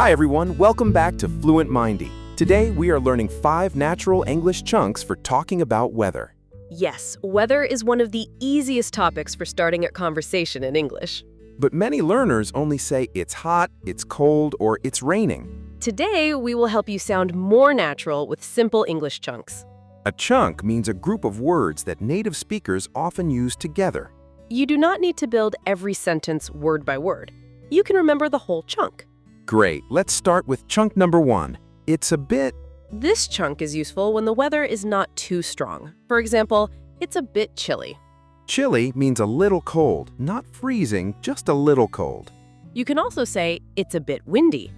Hi everyone, welcome back to FluentMindee. Today we are learning 5 natural English chunks for talking about weather. Yes, weather is one of the easiest topics for starting a conversation in English. But many learners only say it's hot, it's cold, or it's raining. Today, we will help you sound more natural with simple English chunks. A chunk means a group of words that native speakers often use together. You do not need to build every sentence word by word. You can remember the whole chunk. Great, let's start with chunk number 1. It's a bit. This chunk is useful when the weather is not too strong. For example, it's a bit chilly. Chilly means a little cold, not freezing, just a little cold. You can also say, it's a bit windy.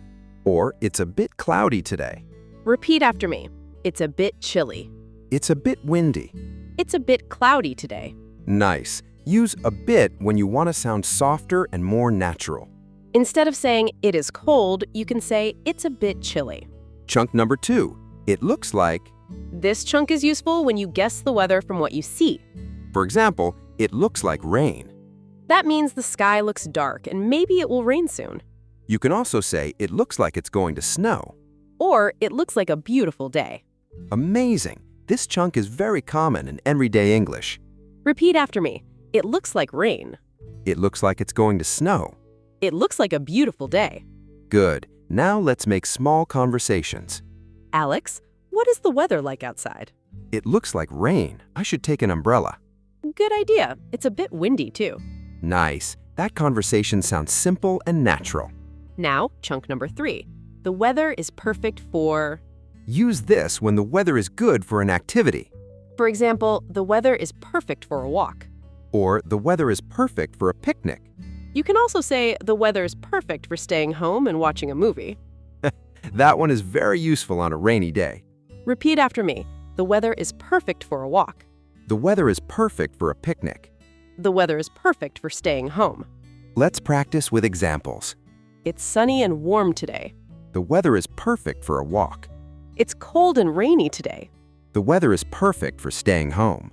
Or it's a bit cloudy today. Repeat after me. It's a bit chilly. It's a bit windy. It's a bit cloudy today. Nice. Use a bit when you want to sound softer and more natural. Instead of saying, it is cold, you can say, it's a bit chilly. Chunk number 2. It looks like. This chunk is useful when you guess the weather from what you see. For example, it looks like rain. That means the sky looks dark and maybe it will rain soon. You can also say it looks like it's going to snow. Or it looks like a beautiful day. Amazing! This chunk is very common in everyday English. Repeat after me. It looks like rain. It looks like it's going to snow. It looks like a beautiful day. Good. Now let's make small conversations. Alex, what is the weather like outside? It looks like rain. I should take an umbrella. Good idea. It's a bit windy too. Nice. That conversation sounds simple and natural. Now, chunk number 3. The weather is perfect for... Use this when the weather is good for an activity. For example, the weather is perfect for a walk. Or the weather is perfect for a picnic. You can also say the weather is perfect for staying home and watching a movie. That one is very useful on a rainy day. Repeat after me. The weather is perfect for a walk. The weather is perfect for a picnic. The weather is perfect for staying home. Let's practice with examples. It's sunny and warm today. The weather is perfect for a walk. It's cold and rainy today. The weather is perfect for staying home.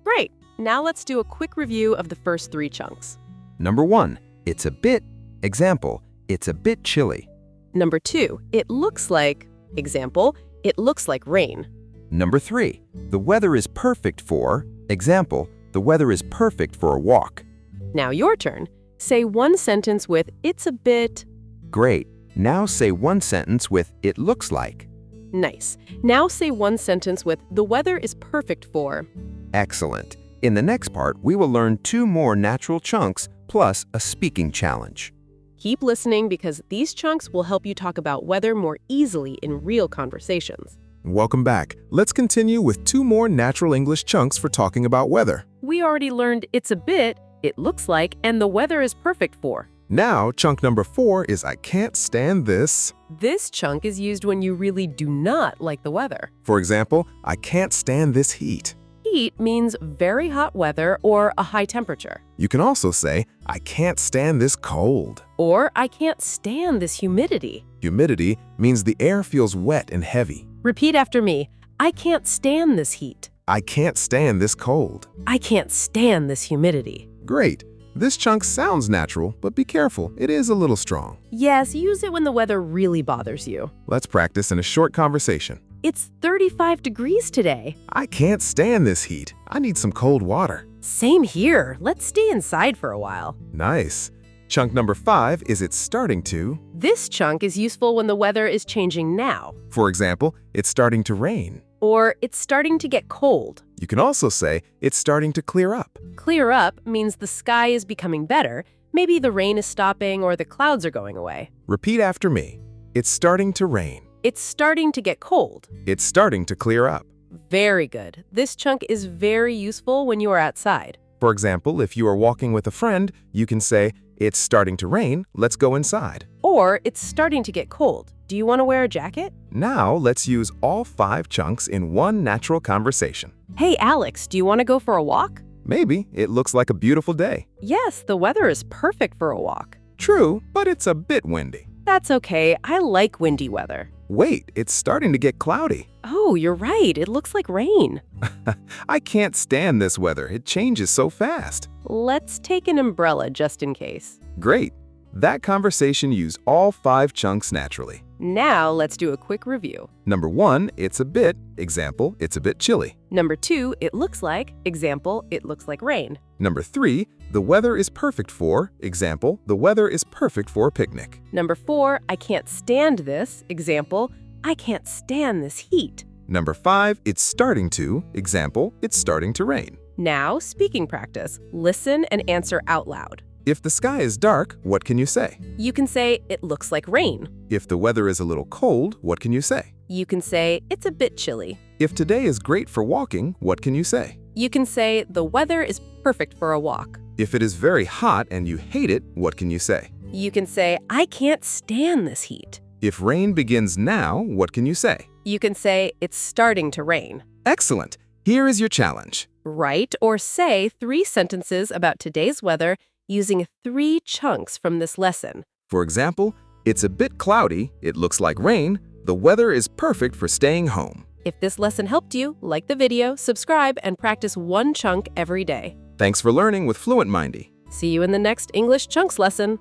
Great! Now let's do a quick review of the first 3 chunks. Number 1, it's a bit. Example, it's a bit chilly. Number 2, it looks like. Example, it looks like rain. Number 3, the weather is perfect for. Example, the weather is perfect for a walk. Now your turn. Say one sentence with, it's a bit. Great. Now say one sentence with, it looks like. Nice. Now say one sentence with, the weather is perfect for. Excellent. In the next part, we will learn 2 more natural chunks plus a speaking challenge. Keep listening because these chunks will help you talk about weather more easily in real conversations. Welcome back. Let's continue with 2 more natural English chunks for talking about weather. We already learned it's a bit, it looks like, and the weather is perfect for. Now, chunk number 4 is I can't stand this. This chunk is used when you really do not like the weather. For example, I can't stand this heat. Heat means very hot weather or a high temperature. You can also say, I can't stand this cold. Or I can't stand this humidity. Humidity means the air feels wet and heavy. Repeat after me. I can't stand this heat. I can't stand this cold. I can't stand this humidity. Great. This chunk sounds natural, but be careful, it is a little strong. Yes, use it when the weather really bothers you. Let's practice in a short conversation. It's 35 degrees today. I can't stand this heat. I need some cold water. Same here. Let's stay inside for a while. Nice. Chunk number 5 is it's starting to. This chunk is useful when the weather is changing now. For example, it's starting to rain. Or it's starting to get cold. You can also say it's starting to clear up. Clear up means the sky is becoming better. Maybe the rain is stopping or the clouds are going away. Repeat after me. It's starting to rain. It's starting to get cold. It's starting to clear up. Very good. This chunk is very useful when you are outside. For example, if you are walking with a friend, you can say, it's starting to rain, let's go inside. Or it's starting to get cold. Do you want to wear a jacket? Now let's use all 5 chunks in one natural conversation. Hey, Alex, do you want to go for a walk? Maybe it looks like a beautiful day. Yes, the weather is perfect for a walk. True, but it's a bit windy. That's okay. I like windy weather. Wait, it's starting to get cloudy. Oh, you're right. It looks like rain. I can't stand this weather. It changes so fast. Let's take an umbrella just in case. Great. That conversation used all 5 chunks naturally. Now let's do a quick review. Number 1, it's a bit. Example, it's a bit chilly. Number 2, it looks like. Example, it looks like rain. Number 3, the weather is perfect for. Example, the weather is perfect for a picnic. Number 4, I can't stand this. Example, I can't stand this heat. Number 5, it's starting to. Example, it's starting to rain. Now, speaking practice. Listen and answer out loud. If the sky is dark, what can you say? You can say, it looks like rain. If the weather is a little cold, what can you say? You can say, it's a bit chilly. If today is great for walking, what can you say? You can say, the weather is perfect for a walk. If it is very hot and you hate it, what can you say? You can say, I can't stand this heat. If rain begins now, what can you say? You can say, it's starting to rain. Excellent! Here is your challenge. Write or say 3 sentences about today's weather using 3 chunks from this lesson. For example, it's a bit cloudy, it looks like rain, the weather is perfect for staying home. If this lesson helped you, like the video, subscribe, and practice 1 chunk every day. Thanks for learning with FluentMindee. See you in the next English Chunks lesson.